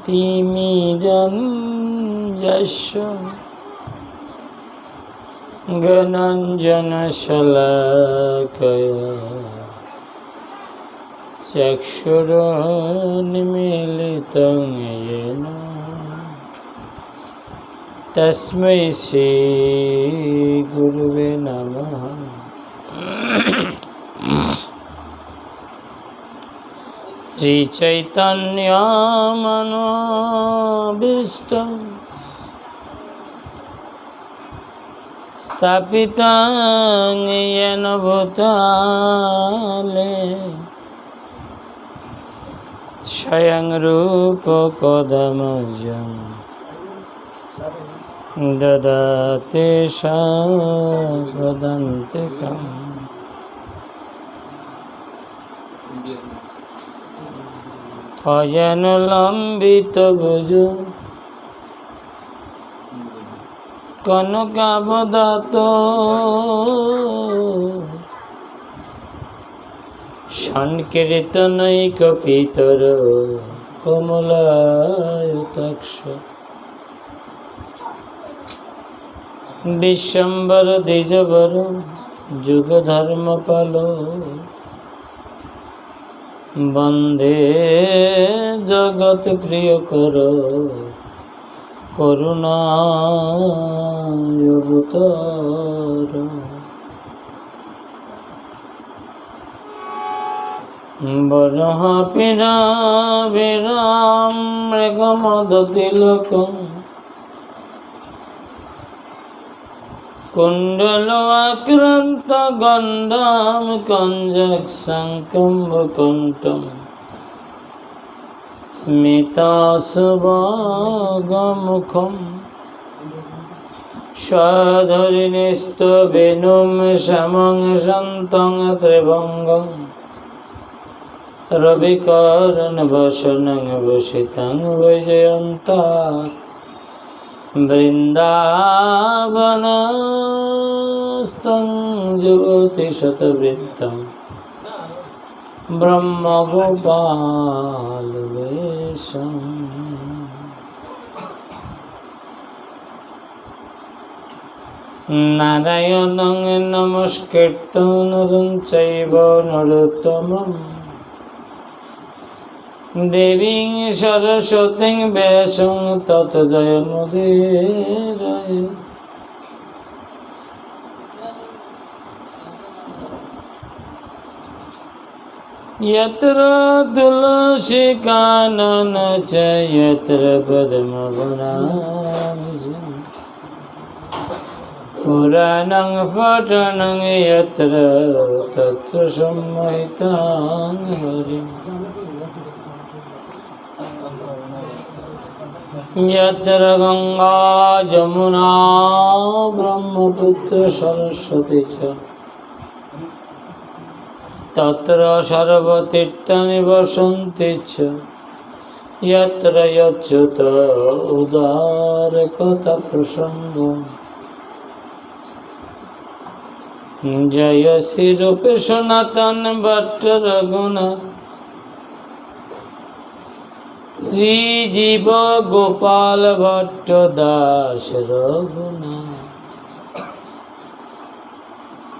তিমিরঞ্জস্য জ্ঞানাঞ্জনশলাকয়া চক্ষুरुन्मीलितं येन तस्मै श्रीगुरुवे नमः। श्रीचैतन्यमनोभीष्टं स्थापितं येन भूतले स्वयं रूप कदमजं ददाति सापदान्तिकम्। अजनुलम्बितभुजो कनकावदातो संकीर्तनैकपितरो कमलायताक्ष विश्वम्भर द्विजवर जुगधर्मपालो वन्दे जगत्प्रियकरो करुणावतारो। वराहपिराविरां मृगमदतिलकं कुण्डलाक्रान्तगण्डां कञ्जकशङ्कम्भकण्ठं स्मिताशुभागमुखं स्वधरिणीस्तवेणुं समं सन्तं त्रिभङ्गं रविकरणवसनं भूषितं विजयन्तं वृन्दावनस्थं ज्योतिशतवृत्तं ब्रह्मगोपालवेशम्। नारायणं नमस्कृत्य नरं चैव नरोत्तमं देवीं सरस्वतीं व्यासं ततो जयमुदीरये। यत्र तुलसीकानन च यत्र पद्मवनानि च पुराणं पठनं यत्र तत्र सम्मोहितं हरिम्। यत्र गंगा जमुना ब्रह्मपुत्र सरस्वती च तत्र सर्वतीर्थानि वसन्ति च यत्र यच्युत उदारकथा प्रसंगम्। जय श्री रूप सनातन भट्ट रघुनाथ श्रीजीव गोपाल भट्ट दास रघुनाथ।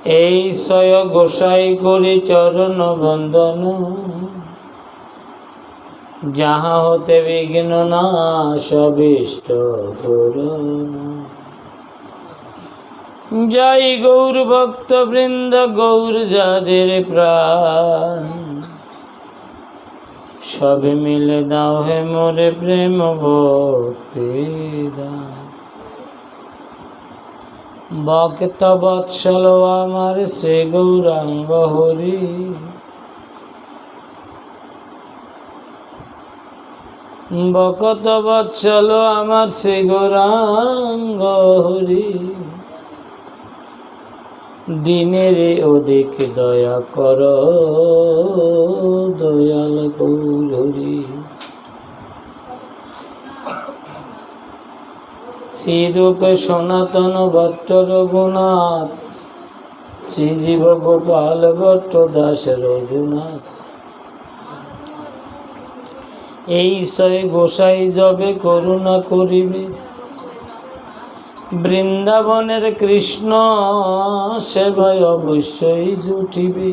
এই সয় গোসাই করি চরণ বন্দন যাহা হতে বিঘ্ন নাশ অভীষ্ট পূরণ। জয় গৌর ভক্ত বৃন্দ গৌর যাদের প্রাণ সবে মিলে দাও হে মোরে প্রেম ভক্তি দান। ভক্ত বৎসল আমার শ্রী গৌরাঙ্গ হরি ভক্ত বৎসল আমার শ্রী গৌরাঙ্গ হরি দিনের অধিক দয়া কর দয়াল গৌর হরি। শ্রীরূপ সনাতন ভট্ট রঘুনাথ শ্রীজীব গোপাল ভট্ট দাস রঘুনাথ। এই সয় গোসাই যবে করুণা করিবে, বৃন্দাবনের কৃষ্ণ সেবায় অবশ্যই জুটিবে।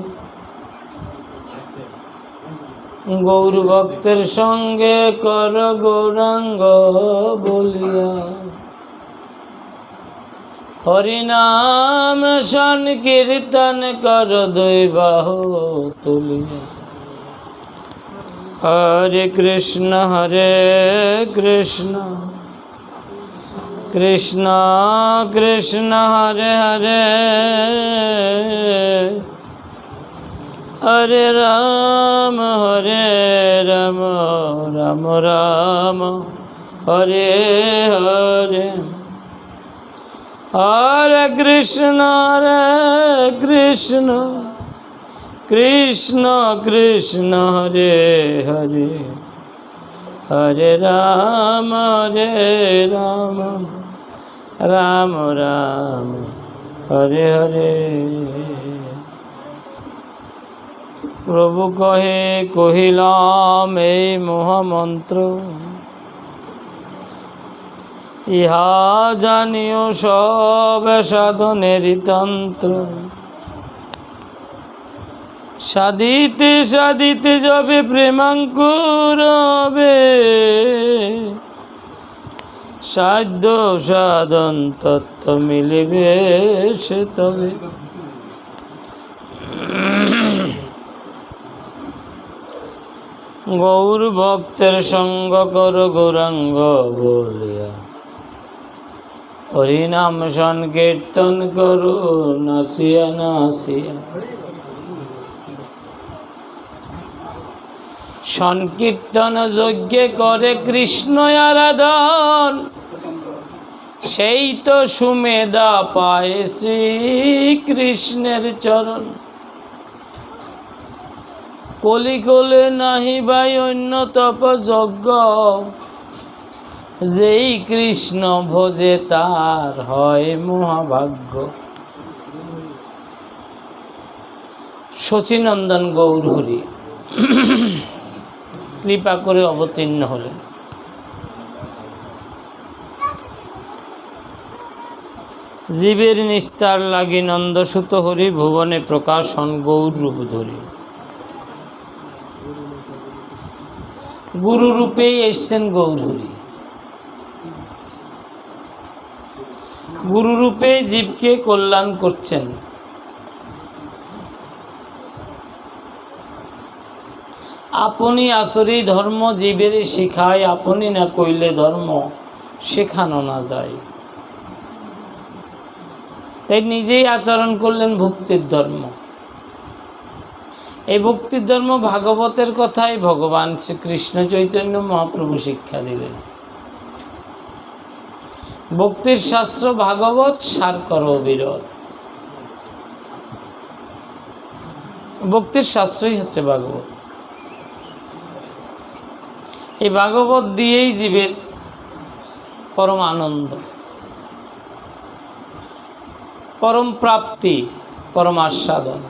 গৌর ভক্তের সঙ্গে কর গৌরাঙ্গ বলিয়া, হরিনাম সংকীর্তন কর দুই বাহু তুলিয়া। হরে কৃষ্ণ কৃষ্ণ কৃষ্ণ হরে হরে, হরে রাম রাম রাম হরে হরে। হরে কৃষ্ণ কৃষ্ণ কৃষ্ণ হরে হরে, হরে রাম রাম রাম হরে হরে। প্রভু কহিলাম এই মহামন্ত্র, ইহা জানিও সব সাধনের তন্ত্র। সাধিতে সাধিতে যবে প্রেমাঙ্কুর হবে, সাধ্য সাধন তত্ত্ব মিলিবে সে তবে। গৌর ভক্তের সঙ্গ কর গৌরাঙ্গ বলিয়া, হরিনাম সংকীর্তন করো নাসিয়া নাসিয়া। সংকীর্তন যজ্ঞে করে কৃষ্ণ আরাধন, সেই তো সুমেধা পায় শ্রীকৃষ্ণের চরণ। কলিকলে নাহি ভাই অন্য তপযজ্ঞ, যেই কৃষ্ণ ভজে তার হয় মহাভাগ্য। শচীনন্দন গৌর হরি কৃপা করে অবতীর্ণ হলেন। জীবের নিস্তার লাগি নন্দসুত হরি, ভুবনে প্রকাশন গৌর রূপ ধরি। গুরু রূপেই এসছেন গৌর হরি। গুরু রূপে জীবকে কল্যাণ করছেন। আপনি আচরি ধর্ম জীবের শিখায়, আপনি না কইলে ধর্ম শেখানো না যায়। তাই নিজেই আচরণ করলেন ভক্তির ধর্ম। এই ভক্তির ধর্ম ভাগবতের কথাই ভগবান শ্রীকৃষ্ণ চৈতন্য মহাপ্রভু শিক্ষা দিলেন। ভক্তির শাস্ত্র ভাগবত, সার কর অবিরত। ভক্তির শাস্ত্রই হচ্ছে ভাগবত। এই ভাগবত দিয়েই জীবের পরম আনন্দ, পরম প্রাপ্তি, পরম আস্বাদন।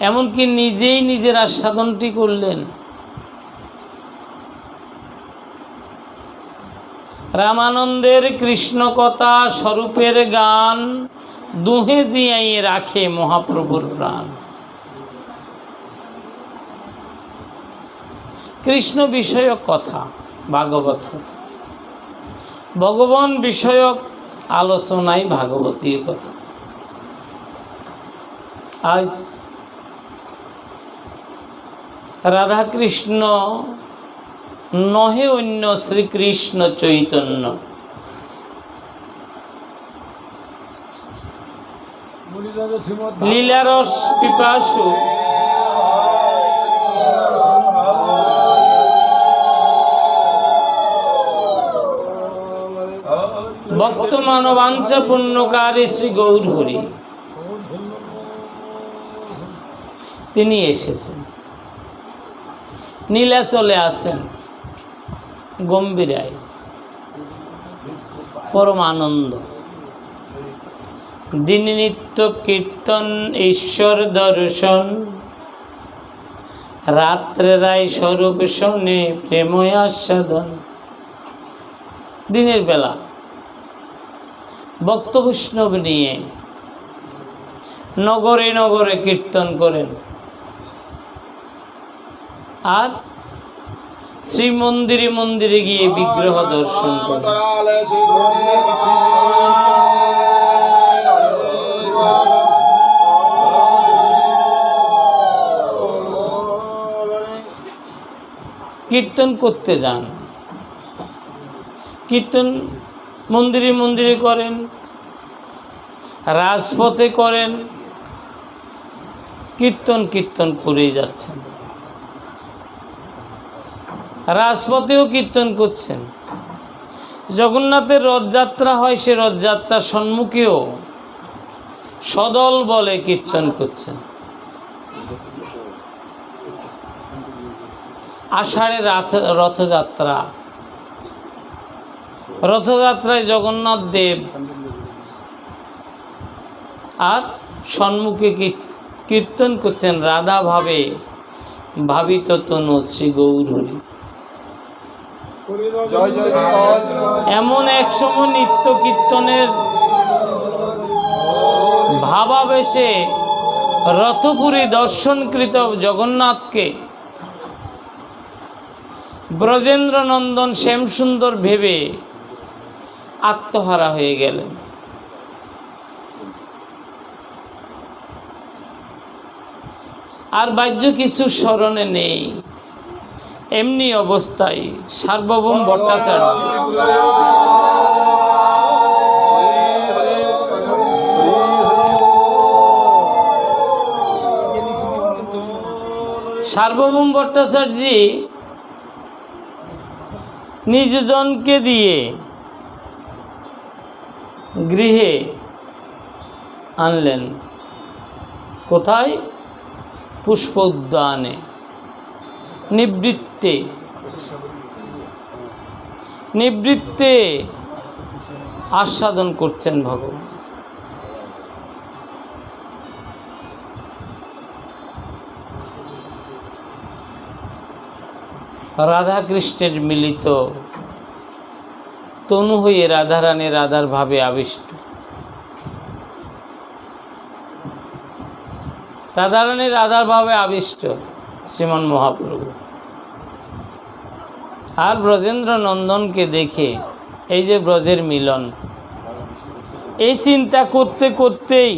এমনকি নিজেই নিজের আস্বাদনটি করলেন। রামানন্দের কৃষ্ণ কথা স্বরূপের গান, দুহে জিয়াই রাখে মহাপ্রভুর প্রাণ। কৃষ্ণ বিষয়ক কথা, ভাগবত কথা। ভগবান বিষয়ক আলোচনাই ভাগবতীয় কথা। আজ রাধা কৃষ্ণ নহে অন্য শ্রীকৃষ্ণ চৈতন্য, লীলারস পিপাসু ভক্ত মানবাঞ্ছা পুণ্যকারী শ্রী গৌর হরি তিনি এসেছেন। নীলাচলে আছেন গম্ভীরায়, পরম আনন্দ। দিন নিত্য কীর্তন, ঈশ্বর দর্শন, রাত্রে রায় স্বরূপ শোনে প্রেময় আস্বাদন। দিনের বেলা ভক্ত বৈষ্ণব নিয়ে নগরে নগরে কীর্তন করেন, আর শ্রী মন্দিরে মন্দিরে গিয়ে বিগ্রহ দর্শন করেন। কীর্তন করতে যান, কীর্তন মন্দিরে মন্দিরে করেন, রাজপথে করেন, কীর্তন কীর্তন করেই যাচ্ছেন। রাজপথেও কীর্তন করছেন। জগন্নাথের রথযাত্রা হয়, সে রথযাত্রার সম্মুখেও সদল বলে কীর্তন করছেন। আষাঢ়ে রথযাত্রা, রথযাত্রায় জগন্নাথ দেব আর সম্মুখে কীর্তন করছেন রাধা ভাবে ভাবিত তনু শ্রী গৌরহরি। এমন এক সময় নিত্য কীর্তনের ভাবাবেশে রথপুরী দর্শনকৃত জগন্নাথকে ব্রজেন্দ্র নন্দন শ্যামসুন্দর ভেবে আত্মহারা হয়ে গেলেন। আর বাহ্য কিছু স্মরণে নেই। এমনি অবস্থায় সার্বভৌম ভট্টাচার্য সার্বভৌম ভট্টাচার্য নিজজনকে দিয়ে গৃহে আনলেন। কোথায়? পুষ্প উদ্যানে নিবৃত্তে আস্বাদন করছেন ভগবান। রাধা কৃষ্ণের মিলিত তনু হয়ে রাধারানী রাধার ভাবে আবিষ্ট। রাধারানী রাধার ভাবে আবিষ্ট শ্রীমন মহাপ্রভু। আর ব্রজেন্দ্র নন্দনকে দেখে এই যে ব্রজের মিলন, এই চিন্তা করতে করতেই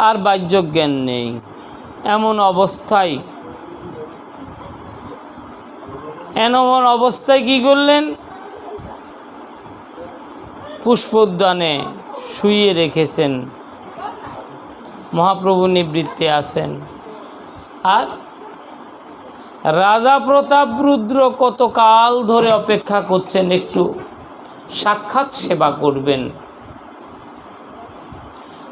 আর বাহ্য জ্ঞান নেই। এমন অবস্থায় কি করলেন? পুষ্প উদ্যানে শুইয়ে রেখেছেন। মহাপ্রভু নিবৃত্তে আছেন। আর রাজা প্রতাপরুদ্র কতকাল ধরে অপেক্ষা করছেন একটু সাক্ষাৎ সেবা করবেন।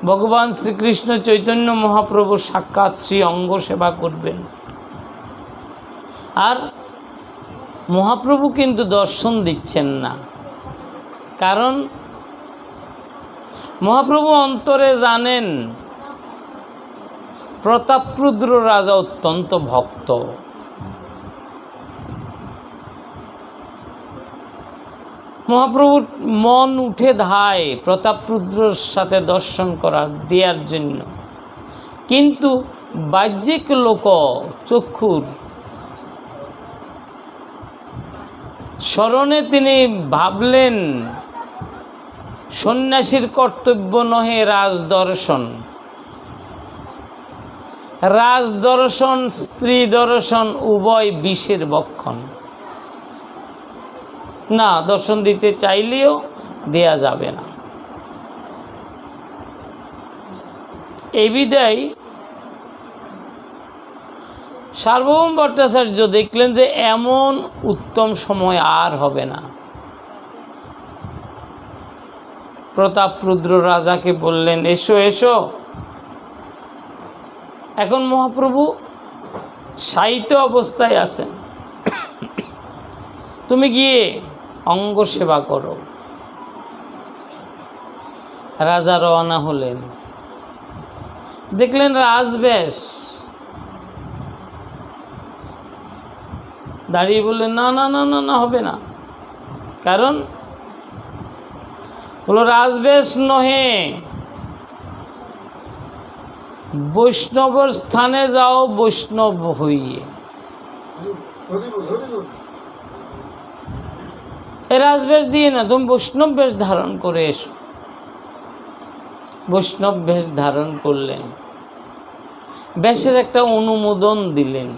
ভগবান শ্রীকৃষ্ণ চৈতন্য মহাপ্রভু সাক্ষাৎ শ্রী অঙ্গ সেবা করবেন। আর মহাপ্রভু কিন্তু দর্শন দিচ্ছেন না, কারণ মহাপ্রভু অন্তরে জানেন প্রতাপরুদ্র রাজা অত্যন্ত ভক্ত। মহাপ্রভুর মন উঠে ধায় প্রতাপরুদ্রর সাথে দর্শন দেওয়ার জন্য, কিন্তু বাহ্যিক লোক চক্ষুর স্মরণে তিনি ভাবলেন সন্ন্যাসীর কর্তব্য নহে রাজদর্শন। রাজদর্শন স্ত্রী দর্শন উভয় বিষের বক্ষণ। না, দর্শন দিতে চাইলেও দেয়া যাবে না। এই বিদায় সার্বভৌম ভট্টাচার্য দেখলেন যে এমন উত্তম সময় আর হবে না। প্রতাপরুদ্র রাজাকে বললেন, এসো এসো। এখন মহাপ্রভু শায়িত অবস্থায় আছেন, তুমি গিয়ে অঙ্গ সেবা করো। রাজা রওনা হলেন। দেখলেন রাজবেশ, দাঁড়িয়ে বললেন না না না না না, হবে না। কারণ হলো রাজবেশ নহে, বৈষ্ণবর স্থানে যাও বৈষ্ণব হইয়ে। এ রাজবেশ দিয়ে না, তুমি বৈষ্ণব বেশ ধারণ করে এসো। বৈষ্ণব বেশ ধারণ করলেন, বেশের একটা অনুমোদন দিলেন।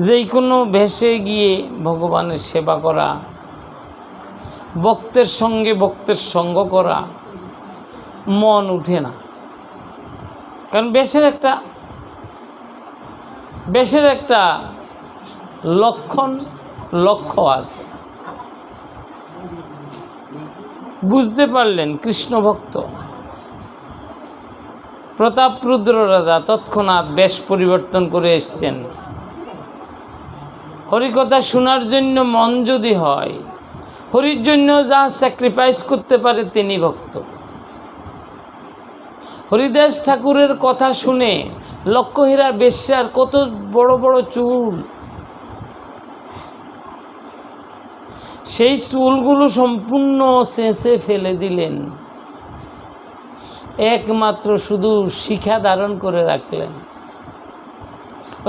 যে কোনো বেশে গিয়ে ভগবানের সেবা করা, ভক্তের সঙ্গে ভক্তের সঙ্গ করা, মন উঠে না। কারণ বেশের একটা লক্ষ্য আছে। বুঝতে পারলেন কৃষ্ণ ভক্ত প্রতাপরুদ্র রাজা তৎক্ষণাৎ বেশ পরিবর্তন করে এসছেন। হরিকথা শোনার জন্য মন যদি হয়, হরির জন্য যা স্যাক্রিফাইস করতে পারে তিনি ভক্ত। হরিদাস ঠাকুরের কথা শুনে লক্ষ্যহীরা বেশ্যার কত বড় বড় চুল, সেই চুলগুলো সম্পূর্ণ শেষে ফেলে দিলেন, একমাত্র শুধু শিখা ধারণ করে রাখলেন।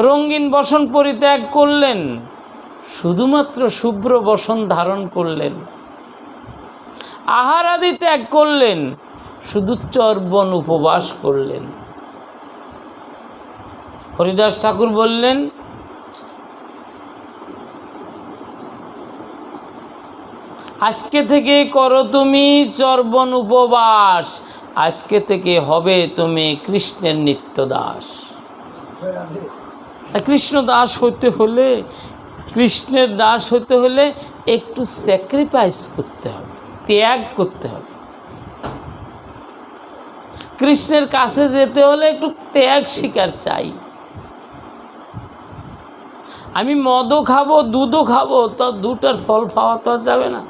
রঙিন বসন পরিত্যাগ করলেন, শুধুমাত্র শুভ্র বসন ধারণ করলেন। আহার আদি ত্যাগ করলেন, শুধু চর্বণ উপবাস করলেন। হরিদাস ঠাকুর বললেন, আজকে থেকে করো তুমি চর্বণ উপবাস, আজকে থেকে হবে তুমি কৃষ্ণের নিত্য দাস। কৃষ্ণ দাস হতে হলে, কৃষ্ণের দাস হতে হলে একটু স্যাক্রিফাইস করতে হবে, ত্যাগ করতে হবে। কৃষ্ণের কাছে যেতে হলে একটু ত্যাগ স্বীকার চাই। আমি মদও খাবো, দুধও খাবো, তো দুটার ফল পাওয়া তো যাবে না।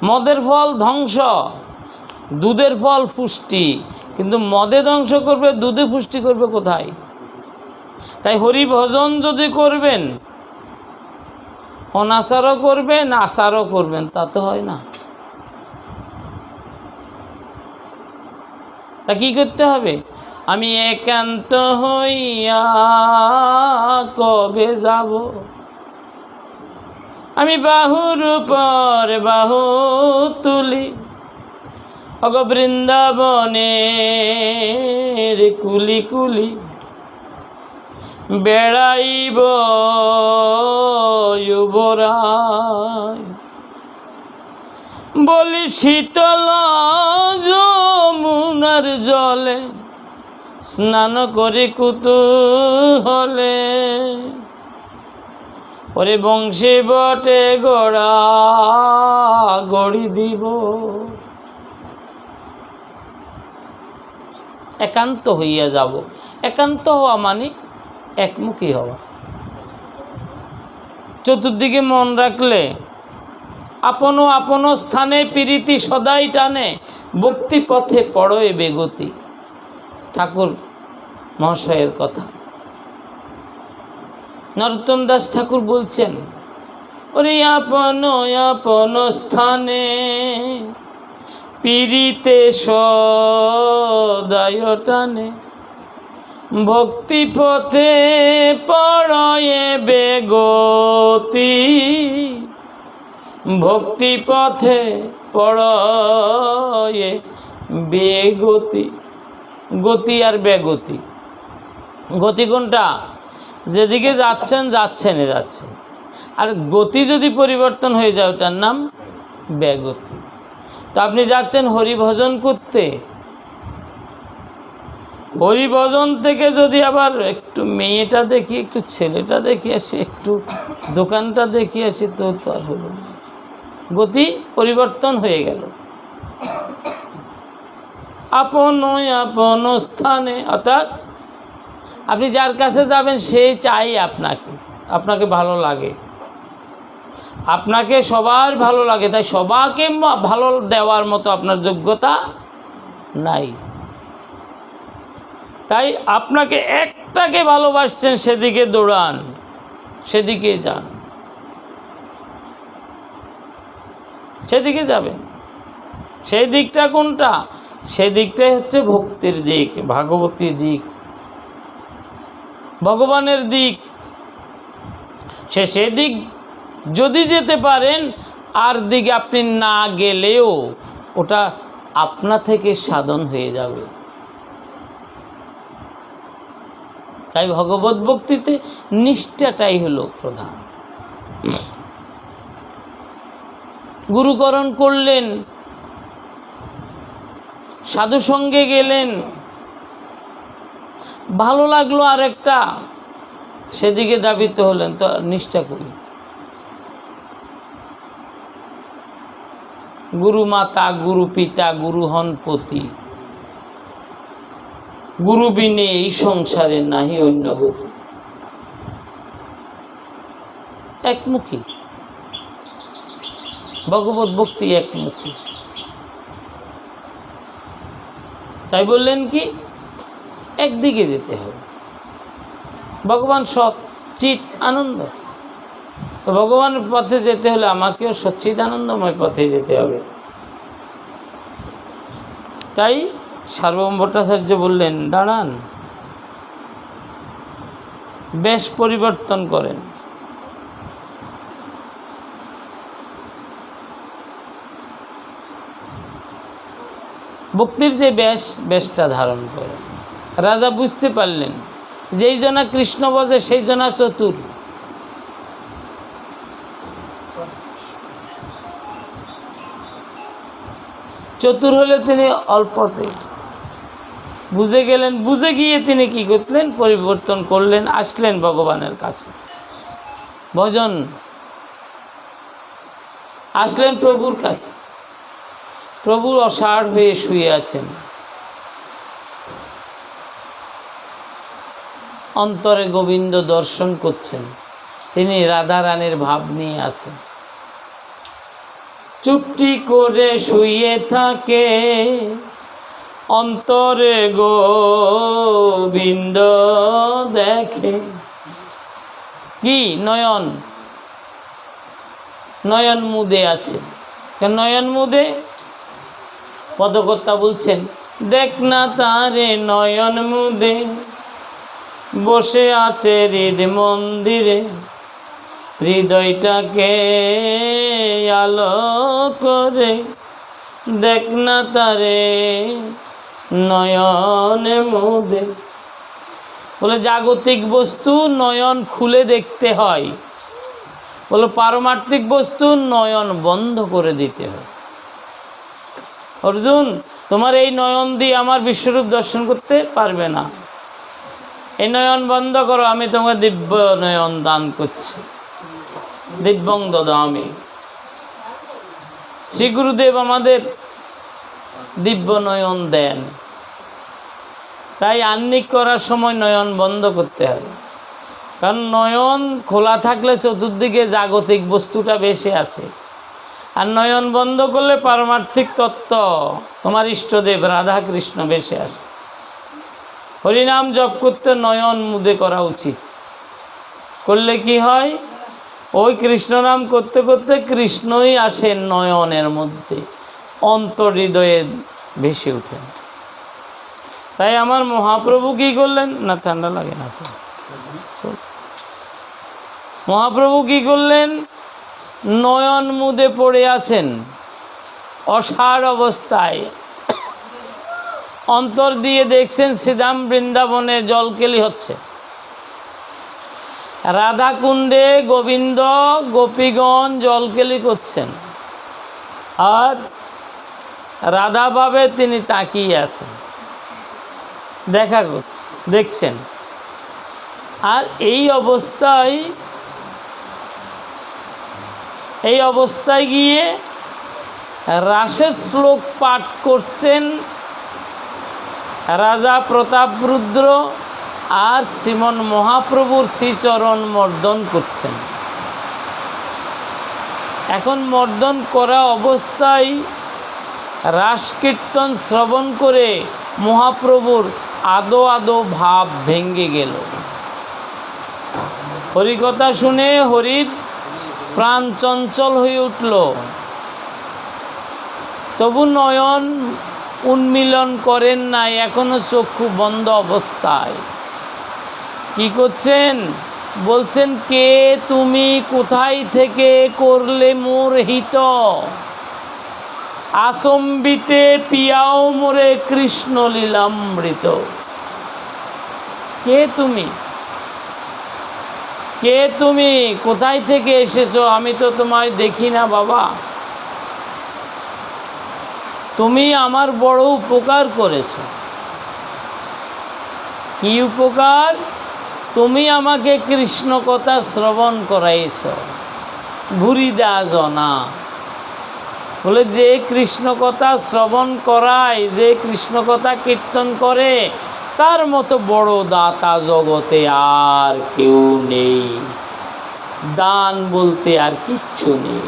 মদের ফল ধ্বংস, দুধের ফল পুষ্টি, কিন্তু মদে ধ্বংস করবে, দুধে পুষ্টি করবে কোথায়? তাই হরি ভজন যদি করবেন, অনাচারও করবেন, আচারও করবেন, তা তো হয় না। তা কি করতে হবে? আমি একান্ত হইয়া কবে যাব, আমি বাহুর উপর বাহু তুলি, অগ বৃন্দাবনের কুলি কুলি, বেড়াইব যুবরায়, বলি শীতল যমুনার জলে, স্নান করে কুতূহলে, ওরে বংশী বটে গড়া গড়ি দিব। একান্ত হইয়া যাব। একান্ত হওয়া মানে একমুখী হওয়া। চতুর্দিকে মন রাখলে আপন আপন স্থানে প্রীতি সদাই টানে, ভক্তি পথে পড়ে বেগতি। ঠাকুর মহাশয়ের কথা। নরোত্তম দাস ঠাকুর বলছেন, ওরে আপন আপন স্থানে প্রীতিতে সদাই টানে, ভক্তি পথে পড়ে বেগতি, ভক্তি পথে পড়ে বেগতি। গতি আর বেগতি, গতি কোনটা? যেদিকে যাচ্ছেন যাচ্ছেন, আর গতি যদি পরিবর্তন হয়ে যায় ওটার নাম বেগতি। তো আপনি যাচ্ছেন হরিভজন করতে, হরিভজন থেকে যদি আবার একটু মেয়েটা দেখি, একটু ছেলেটা দেখি আসি, একটু দোকানটা দেখি আসি, তো আর হলো না, গতি পরিবর্তন হয়ে গেল। আপন আপন স্থানে, অর্থাৎ আপনি যার কাছে যাবেন সে চাই আপনাকে ভালো লাগে, আপনাকে সবার ভালো লাগে, তাই সবাইকে ভালো দেওয়ার মতো আপনার যোগ্যতা নাই। তাই আপনাকে একটাকে ভালোবাসছেন, সেদিকে দৌড়ান, সেদিকে যান, সেদিকে যাবেন। সেই দিকটা কোনটা? সেই দিকটাই হচ্ছে ভক্তির দিক, ভাগবতী দিক, ভগবানের দিক। সেদিক যদি যেতে পারেন, আর দিকে আপনি না গেলেও ওটা আপনা থেকে সাধন হয়ে যাবে। তাই ভগবত ভক্তিতে নিষ্ঠাটাই হলো প্রধান। গুরুকরণ করলেন, সাধু সঙ্গে গেলেন, ভালো লাগলো আরেকটা, সেদিকে দাবিত হলেন, তো নিষ্ঠা করি। গুরু মাতা, গুরু পিতা, গুরু হন পতি, গুরু বিনে এই সংসারে নাহি অন্য গতি। একমুখী ভগবত ভক্তি, একমুখী। তাই বললেন কি, একদিকে যেতে হবে। ভগবান সৎ চিৎ আনন্দ, তো ভগবানের পথে যেতে হলে আমাকেও সচ্চিদ আনন্দময় পথে যেতে হবে। তাই সার্বভৌম ভট্টাচার্য বললেন, দাঁড়ান, বেশ পরিবর্তন করেন। ভক্তির যে বেশটা ধারণ করেন। রাজা বুঝতে পারলেন, যেই জনা কৃষ্ণ বজে সেই জনা চতুর। চতুর হলে তিনি অল্পতে বুঝে গেলেন। বুঝে গিয়ে তিনি কি করলেন? পরিবর্তন করলেন, আসলেন ভগবানের কাছে, ভজন, আসলেন প্রভুর কাছে। প্রভু অসাড় হয়ে শুয়ে আছেন, অন্তরে গোবিন্দ দর্শন করছেন, তিনি রাধা রানীর ভাব নিয়ে আছেন। চুপটি করে শুয়ে থাকে, অন্তরে গোবিন্দ দেখে। কি নয়ন, নয়ন মুদে আছে। নয়ন মুদে, পদকর্তা বলছেন, দেখ না তারে নয়ন মুদে, বসে আছে হৃদ মন্দিরে, হৃদয়টাকে আলো করে, দেখ না তারে নয়ন মুদে। বলে জাগতিক বস্তু নয়ন খুলে দেখতে হয়, বলে পারমার্থিক বস্তু নয়ন বন্ধ করে দিতে হয়। অর্জুন, তোমার এই নয়ন দিয়ে আমার বিশ্বরূপ দর্শন করতে পারবে না, এই নয়ন বন্ধ করো, আমি তোমাকে দিব্য নয়ন দান করছি, দিব্যং দদামি। শ্রী গুরুদেব আমাদের দিব্য নয়ন দেন। তাই আহ্নিক করার সময় নয়ন বন্ধ করতে হবে, কারণ নয়ন খোলা থাকলে চতুর্দিকে জাগতিক বস্তুটা বেশি আছে, আর নয়ন বন্ধ করলে পারমার্থিক তত্ত্ব, তোমার ইষ্টদেব রাধা কৃষ্ণ বেশি আসে। হরিনাম জপ করতে নয়ন মুদে করা উচিত। করলে কি হয়? ওই কৃষ্ণ নাম করতে করতে কৃষ্ণই আসেন নয়নের মধ্যে, অন্তর হৃদয়ে ভেসে উঠেন। তাই আমার মহাপ্রভু কি করলেন? না ঠান্ডা লাগে না তো? মহাপ্রভু কি করলেন? নয়ন মুদে পড়ে আছেন, অসাড় অবস্থায়। অন্তর দিয়ে দেখছেন শ্রীধাম বৃন্দাবনে জলকেলি হচ্ছে, রাধা কুণ্ডে গোবিন্দ গোপীগণ জলকেলি করছেন, আর রাধা ভাবে তিনি তাকিয়ে আছেন, দেখা করছে, দেখছেন। আর এই অবস্থায় গিয়ে রাসের শ্লোক পাঠ করছেন রাজা প্রতাপরুদ্র, আর শ্রীমন মহাপ্রভুর শ্রীচরণ মর্দন করছেন। এখন মর্দন করা অবস্থায় রাস কীর্তন শ্রবণ করে মহাপ্রভুর আদো আদো ভাব ভেঙ্গে গেল। হরিকথা শুনে হরির প্রাণ চঞ্চল হয়ে উঠল, তবু নয়ন উন্মিলন করেন নাই, এখনো চক্ষু বন্ধ অবস্থায়। কি করছেন? বলছেন, কে তুমি, কোথায় থেকে করলে মোর হিত, আসম্বিতে পিয়াও মোরে কৃষ্ণ লীলামৃত। কে তুমি? কে তুমি? কোথায় থেকে এসেছো? আমি তো তোমায় দেখি না বাবা। তুমি আমার বড় উপকার করেছো। কি উপকার? তুমি আমাকে কৃষ্ণ কথা শ্রবণ করাইছ। ভুরি দা জনা বলে, যে কৃষ্ণ কথা শ্রবণ করায়, যে কৃষ্ণ কথা কীর্তন করে, তার মতো বড় দাতা জগতে আর কেউ নেই। দান বলতে আর কিচ্ছু নেই।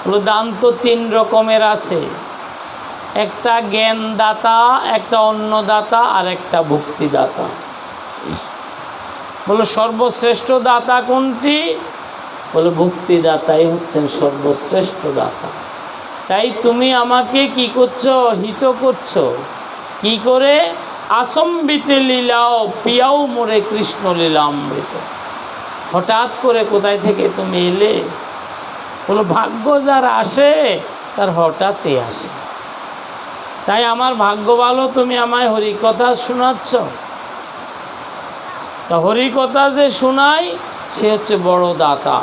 বলে, দান তো 3 রকমের আছে, একটা জ্ঞান দাতা, একটা অন্নদাতা, আর একটা ভক্তিদাতা। বলে, সর্বশ্রেষ্ঠ দাতা কোনটি? বলে, ভক্তিদাতাই হচ্ছেন সর্বশ্রেষ্ঠ দাতা। তাই তুমি আমাকে কি করছো? হিত করছো। কি করে? আসম্বিতে লীলাও পিয়াও মোরে কৃষ্ণ লীলামৃত। হঠাৎ করে কোথায় থেকে তুমি এলে? বলো, ভাগ্য যার আসে তার হঠাৎই আসে। তাই আমার ভাগ্য ভালো, তুমি আমায় হরিকথা শোনাচ্ছ। তা হরিকথা যে শোনায় সে হচ্ছে বড় দাতা।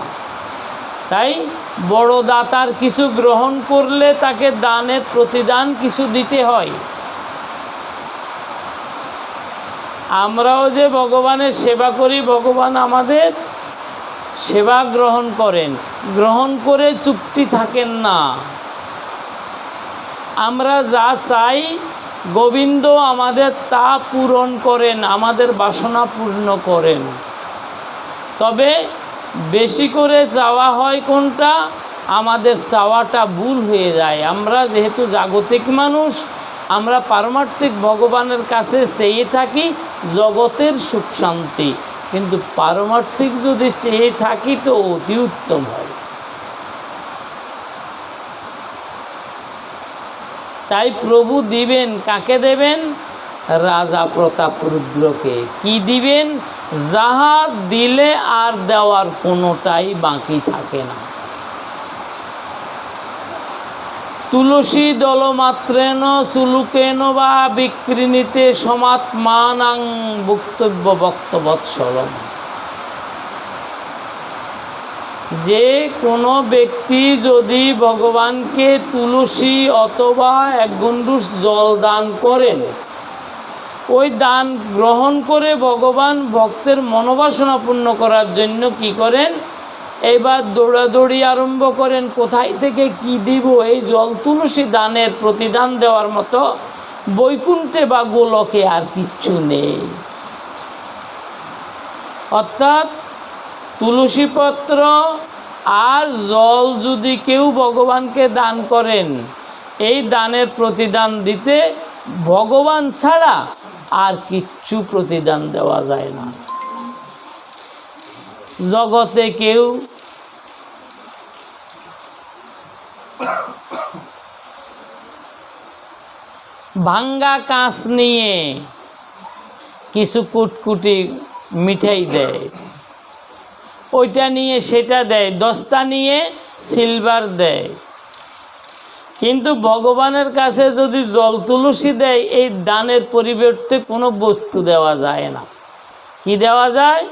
তাই বড় দাতার কিছু গ্রহণ করলে তাকে দানের প্রতিদান কিছু দিতে হয়। আমরাও যে ভগবানের সেবা করি, ভগবান আমাদের সেবা গ্রহণ করেন, গ্রহণ করে চুপটি থাকেন না। আমরা যা চাই গোবিন্দ আমাদের তা পূরণ করেন, আমাদের বাসনা পূর্ণ করেন। তবে বেশি করে চাওয়া হয় কোনটা? আমাদের চাওয়াটা ভুল হয়ে যায়। আমরা যেহেতু জাগতিক মানুষ, আমরা পারমার্থিক ভগবানের কাছে চেয়ে থাকি জগতের সুখ শান্তি, কিন্তু পারমার্থিক যদি চেয়ে থাকি তো অতি উত্তম হয়। তাই প্রভু দিবেন, কাকে দেবেন? রাজা প্রতাপ রুদ্রকে। কি দিবেন? যাহা দিলে আর দেওয়ার কোনোটাই বাকি থাকে না। তুলসী দলমাত্রেন সুলুকেন বা বিক্রিণীতে সমাত্মানাং বক্তব্য বক্তবৎসলম। যে কোনো ব্যক্তি যদি ভগবানকে তুলসী অথবা 1 গণ্ডূষ জল দান করেন, ওই দান গ্রহণ করে ভগবান ভক্তের মনোবাসনা পূর্ণ করার জন্য কি করেন? এবার দৌড়াদৌড়ি আরম্ভ করেন, কোথায় থেকে কি দিব। এই জল তুলসী দানের প্রতিদান দেওয়ার মতো বৈকুণ্ঠে বা গোলকে আর কিচ্ছু নেই। অর্থাৎ তুলসী পত্র আর জল যদি কেউ ভগবানকে দান করেন, এই দানের প্রতিদান দিতে ভগবান ছাড়া আর কিচ্ছু প্রতিদান দেওয়া যায় না। জগতে কেউ ভাঙ্গা কাঁচ নিয়ে কিছু কুটকুটি মিঠাই দেয়, ওইটা নিয়ে সেটা দেয়, 10টা নিয়ে সিলভার দেয়। কিন্তু ভগবানের কাছে যদি জল তুলসী দেয়, এই দানের পরিবর্তে কোনো বস্তু দেওয়া যায় না। কি দেওয়া যায়?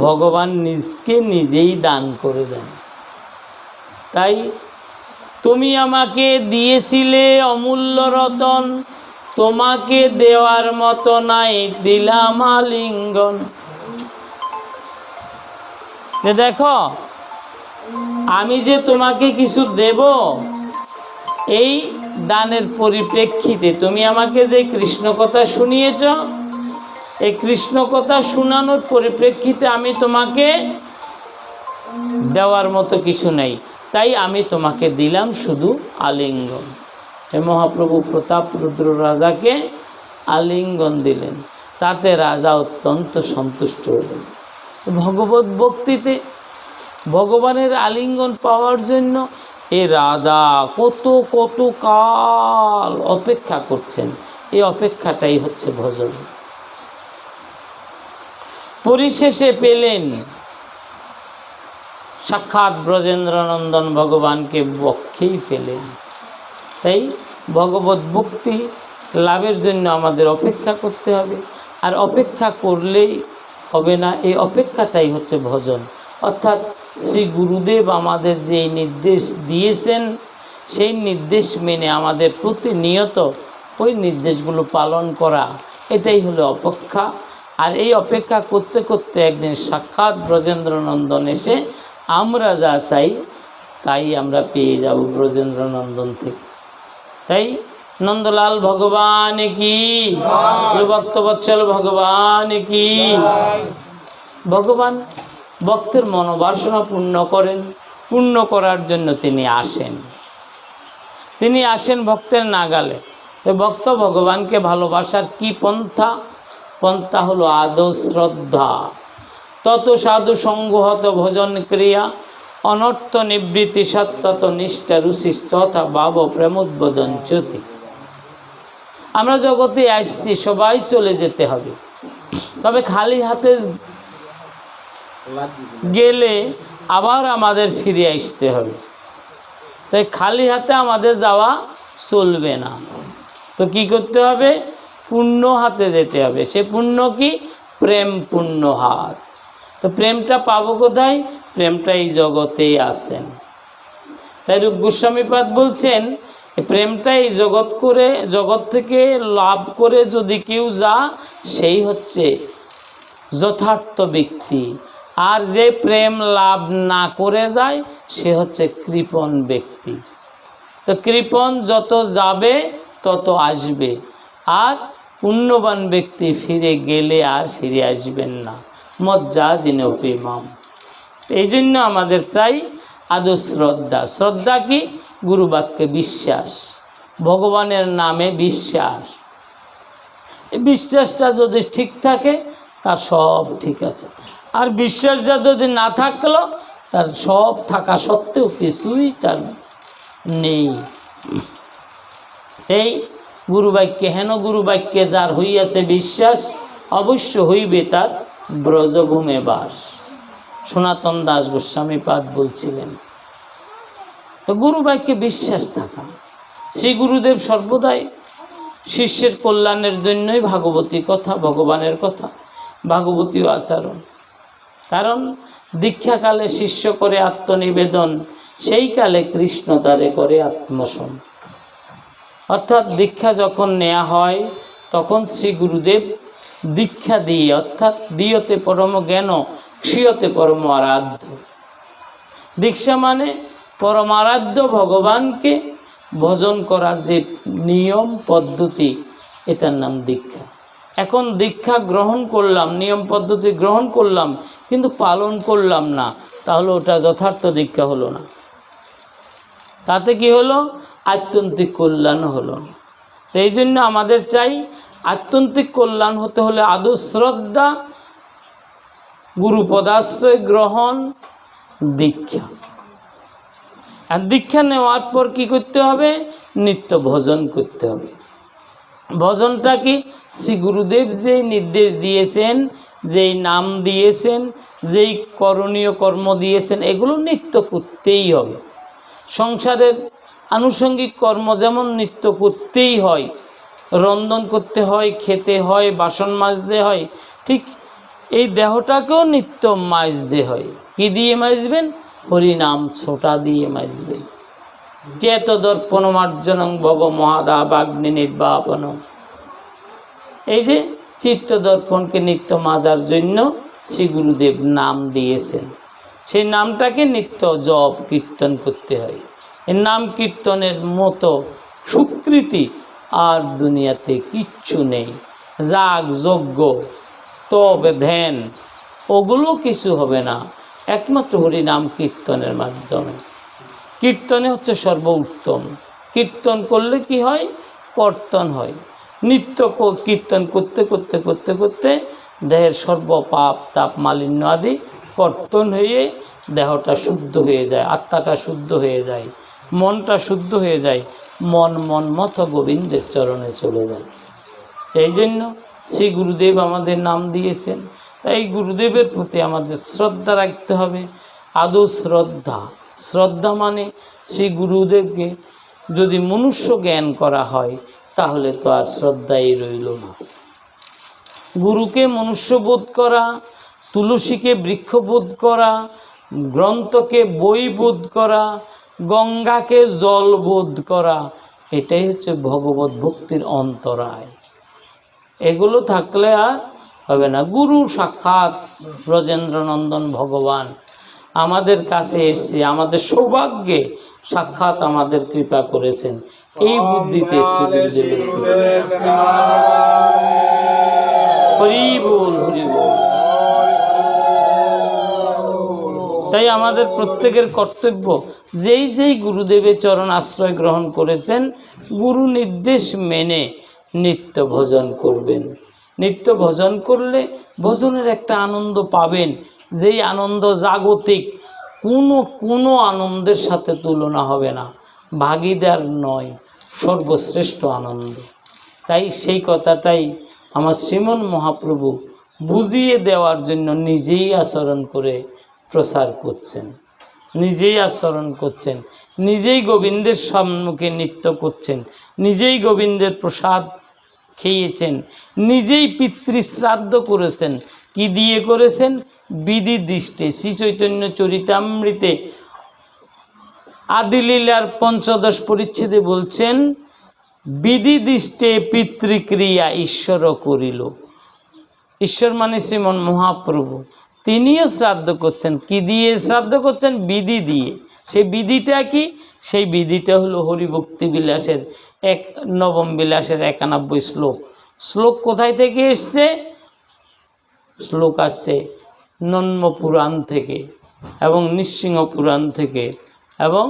ভগবান নিজকে নিজেই দান করে দেন। তাই তুমি আমাকে দিয়েছিলে অমূল্য রতন, তোমাকে দেওয়ার মতো নাই, দিলাম আলিঙ্গন। দেখো, আমি যে তোমাকে কিছু দেব, এই দানের পরিপ্রেক্ষিতে তুমি আমাকে যে কৃষ্ণ কথা শুনিয়েছ, এই কৃষ্ণ কথা শোনানোর পরিপ্রেক্ষিতে আমি তোমাকে দেওয়ার মতো কিছু নেই, তাই আমি তোমাকে দিলাম শুধু আলিঙ্গন। হে মহাপ্রভু প্রতাপ রুদ্র রাজাকে আলিঙ্গন দিলেন, তাতে রাজা অত্যন্ত সন্তুষ্ট হলেন। ভগবত ভক্তিতে ভগবানের আলিঙ্গন পাওয়ার জন্য এ রাজা কত কত কাল অপেক্ষা করছেন। এই অপেক্ষাটাই হচ্ছে ভজন। পরিশেষে পেলেন সাক্ষাৎ ব্রজেন্দ্রনন্দন ভগবানকে বক্ষেই পেলেন। তাই ভগবত ভক্তি লাভের জন্য আমাদের অপেক্ষা করতে হবে, আর অপেক্ষা করলেই হবে না, এই অপেক্ষাটাই হচ্ছে ভজন। অর্থাৎ শ্রী গুরুদেব আমাদের যে নির্দেশ দিয়েছেন সেই নির্দেশ মেনে আমাদের প্রতিনিয়ত ওই নির্দেশগুলো পালন করা, এটাই হলো অপেক্ষা। আর এই অপেক্ষা করতে করতে একদিন সাক্ষাৎ ব্রজেন্দ্রনন্দন এসে আমরা যা চাই তাই আমরা পেয়ে যাব ব্রজেন্দ্রনন্দন থেকে। তাই নন্দলাল ভগবান কি, ভক্তবৎসল ভগবান কি। ভগবান ভক্তের মনোবাসনা পূর্ণ করেন, পূর্ণ করার জন্য তিনি আসেন ভক্তের নাগালে। তো ভক্ত ভগবানকে ভালোবাসার কি পন্থা? পন্থা হলো আদর শ্রদ্ধা, তত সাধু সঙ্গহত ভজন ক্রিয়া, অনর্থ নিবৃত্তি সত্তত নিষ্ঠা রুচি তথা ভাব প্রেমোদ্বোধন চ্যুতি। আমরা জগতে আসছি, সবাই চলে যেতে হবে, তবে খালি হাতে গেলে আবার আমাদের ফিরে আসতে হবে। তাই খালি হাতে আমাদের যাওয়া চলবে না। তো কি করতে হবে? পূর্ণ হাতে যেতে হবে। সে পূর্ণ কি? প্রেম পূর্ণ হাত। তো প্রেমটা পাবো কোথায়? প্রেমটা এই জগতেই আছেন। তাই রূপ গোস্বামীপাদ বলছেন প্রেমটা এই জগৎ থেকে লাভ করে যদি কেউ যা, সেই হচ্ছে যথার্থ ব্যক্তি। আর যে প্রেম লাভ না করে যায় সে হচ্ছে কৃপণ ব্যক্তি। তো কৃপণ যত যাবে তত আসবে, আর পুণ্যবান ব্যক্তি ফিরে গেলে আর ফিরে আসবেন না। মজ্জা জিনে প্রেমাম। এই জন্য আমাদের চাই আদৌ শ্রদ্ধা। শ্রদ্ধা কি? গুরুবাক্যে বিশ্বাস, ভগবানের নামে বিশ্বাস। এই বিশ্বাসটা যদি ঠিক থাকে তার সব ঠিক আছে। আর বিশ্বাসটা যদি না থাকলো, তার সব থাকা সত্ত্বেও কিছুই তার নেই। এই গুরুবাক্যে, হেন গুরুবাক্যে যার হইয়াছে বিশ্বাস, অবশ্য হইবে তার ব্রজভূমে বাস। সনাতন দাস গোস্বামীপাদ বলছিলেন। তো গুরুবাক্যে বিশ্বাস থাকা। শ্রী গুরুদেব সর্বদাই শিষ্যের কল্যাণের জন্যই ভাগবতী কথা, ভগবানের কথা, ভাগবতীয় আচরণ। কারণ দীক্ষাকালে শিষ্য করে আত্মনিবেদন, সেই কালে কৃষ্ণ তারে করে আত্মসম। অর্থাৎ দীক্ষা যখন নেওয়া হয় তখন শ্রী গুরুদেব দীক্ষা দিয়ে, অর্থাৎ দিয়তে পরম জ্ঞান ক্ষীয়তে পরম আরাধ্য। দীক্ষা মানে পরমারাধ্য ভগবানকে ভজন করার যে নিয়ম পদ্ধতি, এটার নাম দীক্ষা। এখন দীক্ষা গ্রহণ করলাম, নিয়ম পদ্ধতি গ্রহণ করলাম, কিন্তু পালন করলাম না, তাহলে ওটা যথার্থ দীক্ষা হলো না। তাতে কি হলো? আত্যন্তিক কল্যাণ হলো। তো এই জন্য আমাদের চাই আত্যন্তিক কল্যাণ হতে হলে আদৌ শ্রদ্ধা, গুরুপদাশ্রয় গ্রহণ, দীক্ষা। আর দীক্ষা নেওয়ার পর কি করতে হবে? নিত্য ভজন করতে হবে। ভজনটা কি? শ্রী গুরুদেব যেই নির্দেশ দিয়েছেন, যেই নাম দিয়েছেন, যেই করণীয় কর্ম দিয়েছেন, এগুলো নিত্য করতেই হবে। সংসারের আনুষঙ্গিক কর্ম যেমন নিত্য করতেই হয়, রন্ধন করতে হয়, খেতে হয়, বাসন মাজতে হয়, ঠিক এই দেহটাকেও নিত্য মাজতে হয়। কি দিয়ে মাজবেন? হরিনাম ছোটা দিয়ে মাজবেন। চেত দর্পণ মার্জনং ভব মহাদাবাগ্নি নির্বাপন। এই যে চিত্ত দর্পণকে নিত্য মাজার জন্য শ্রী গুরুদেব নাম দিয়েছেন, সেই নামটাকে নিত্য জপ কীর্তন করতে হয়। এই নাম কীর্তনের মতো স্বীকৃতি আর দুনিয়াতে কিচ্ছু নেই। যাগ যজ্ঞ তপ ধ্যান ওগুলো কিছু হবে না, একমাত্র হরি নাম কীর্তনের মাধ্যমে। কীর্তনে হচ্ছে সর্বোত্তম। কীর্তন করলে কি হয়? কর্তন হয়। নিত্য কীর্তন করতে করতে করতে করতে দেহের সর্বপাপ তাপ মালিন্য আদি কর্তন হয়ে দেহটা শুদ্ধ হয়ে যায়, আত্মাটা শুদ্ধ হয়ে যায়, মনটা শুদ্ধ হয়ে যায়, মন মতো গোবিন্দের চরণে চলে যায়। এই জন্য শ্রী গুরুদেব আমাদের নাম দিয়েছেন। তাই গুরুদেবের প্রতি আমাদের শ্রদ্ধা রাখতে হবে। আদৌ শ্রদ্ধা মানে শ্রী গুরুদেবকে যদি মনুষ্য জ্ঞান করা হয় তাহলে তো আর শ্রদ্ধাই রইল না। গুরুকে মনুষ্য বোধ করা, তুলসীকে বৃক্ষ বোধ করা, গ্রন্থকে বই বোধ করা, গঙ্গাকে জল বোধ করা, এটাই হচ্ছে ভগবত ভক্তির অন্তরায়। এগুলো থাকলে আর হবে না। গুরু সাক্ষাৎ ব্রজেন্দ্রনন্দন ভগবান আমাদের কাছে এসছে, আমাদের সৌভাগ্যে সাক্ষাৎ আমাদের কৃপা করেছেন। এই বুদ্ধিতে হরি বল হরি বল। তাই আমাদের প্রত্যেকের কর্তব্য যেই গুরুদেবের চরণ আশ্রয় গ্রহণ করেছেন, গুরু নির্দেশ মেনে নিত্য ভজন করবেন। নিত্য ভজন করলে ভজনের একটা আনন্দ পাবেন, যেই আনন্দ জাগতিক কোনো আনন্দের সাথে তুলনা হবে না, ভাগীদার নয়, সর্বশ্রেষ্ঠ আনন্দ। তাই সেই কথাটাই আমার শ্রীমন মহাপ্রভু বুঝিয়ে দেওয়ার জন্য নিজেই আচরণ করে প্রচার করছেন, নিজেই আচরণ করছেন, নিজেই গোবিন্দের সম্মুখে নৃত্য করছেন, নিজেই গোবিন্দের প্রসাদ খেয়েছেন, নিজেই পিতৃশ্রাদ্ধ করেছেন। কি দিয়ে করেছেন? বিধি দৃষ্টে। শ্রী চৈতন্য চরিতামৃতে আদিলীলার ৫ম পরিচ্ছেদে বলছেন, বিধি দৃষ্টে পিতৃক্রিয়া ঈশ্বর করিল। ঈশ্বর মানে শ্রীমন মহাপ্রভু, তিনিও শ্রাদ্ধ করছেন। কি দিয়ে শ্রাদ্ধ করছেন? বিধি দিয়ে। সেই বিধিটা কি? সেই বিধিটা হলো হরিভক্তি বিলাসের ৯ম বিলাসের ৯১ শ্লোক। শ্লোক কোথায় থেকে এসছে? শ্লোক আসছে নন্ম পুরাণ থেকে এবং নৃসিংহ পুরাণ থেকে এবং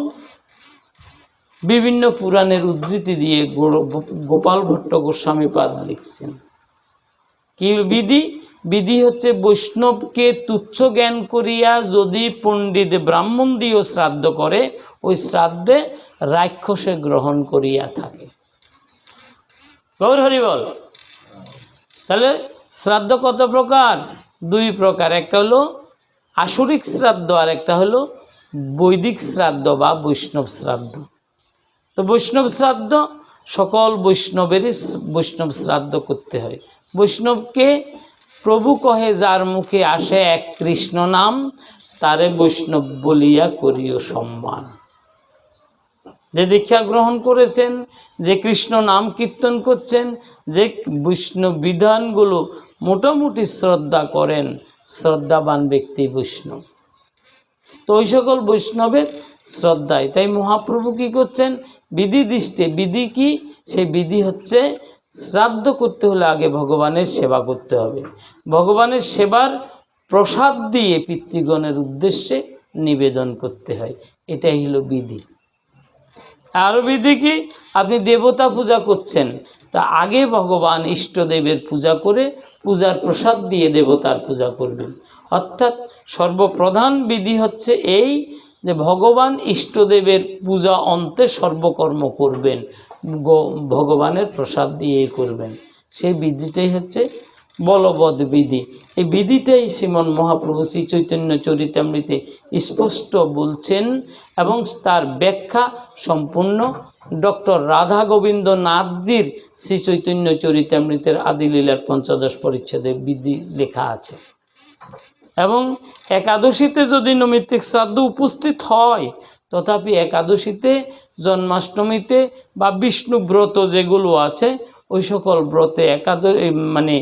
বিভিন্ন পুরাণের উদ্ধৃতি দিয়ে গোপাল ভট্ট গোস্বামীপাদ লিখছেন। কি বিধি? বিধি হচ্ছে বৈষ্ণবকে তুচ্ছ জ্ঞান করিয়া যদি পণ্ডিত ব্রাহ্মণ দিয়েও শ্রাদ্ধ করে, ওই শ্রাদ্ধে রাক্ষসে গ্রহণ করিয়া থাকে। গৌর হরি বল। তাহলে শ্রাদ্ধ কত প্রকার? 2 প্রকার। একটা হলো আসরিক শ্রাদ্ধ, আর একটা হলো বৈদিক শ্রাদ্ধ বা বৈষ্ণব শ্রাদ্ধ। তো বৈষ্ণব শ্রাদ্ধ সকল বৈষ্ণবেরই বৈষ্ণব শ্রাদ্ধ করতে হয়। বৈষ্ণবকে প্রভু কহে যার মুখে আসে এক কৃষ্ণ নাম, তারে বৈষ্ণব বলিয়া করিও সম্মান। যে দীক্ষা গ্রহণ করেছেন, যে কৃষ্ণ নাম কীর্তন করছেন, যে বৈষ্ণব বিধানগুলো মোটামুটি শ্রদ্ধা করেন, শ্রদ্ধাবান ব্যক্তি বৈষ্ণব। তো ওই সকল বৈষ্ণবের শ্রদ্ধায় তাই মহাপ্রভু কী করছেন? বিধি দৃষ্টে। বিধি কি? সেই বিধি হচ্ছে শ্রাদ্ধ করতে হলে আগে ভগবানের সেবা করতে হবে। ভগবানের সেবার প্রসাদ দিয়ে পিতৃগণের উদ্দেশ্যে নিবেদন করতে হয়। এটাই হলো বিধি। আরও বিধি কি? আপনি দেবতা পূজা করছেন, তা আগে ভগবান ইষ্টদেবের পূজা করে পূজার প্রসাদ দিয়ে দেবতার পূজা করবেন। অর্থাৎ সর্বপ্রধান বিধি হচ্ছে এই যে ভগবান ইষ্টদেবের পূজা অন্তে সর্বকর্ম করবেন, ভগবানের প্রসাদ দিয়েই করবেন। সেই বিধিটাই হচ্ছে বলবৎ বিধি। এই বিধিটাই শ্রীমন মহাপ্রভু শ্রী চৈতন্য চরিতামৃতে স্পষ্ট বলছেন এবং তার ব্যাখ্যা সম্পূর্ণ ডক্টর রাধা গোবিন্দ নাথজির শ্রী চৈতন্য চরিতামৃতের আদিলীলার ৫ম পরিচ্ছেদে বিধি লেখা আছে। এবং একাদশীতে যদি নৈমিত্তিক শ্রাদ্ধ উপস্থিত হয়, তথাপি একাদশীতে, জন্মাষ্টমীতে বা বিষ্ণু ব্রত যেগুলো আছে, ওই সকল ব্রতে মানে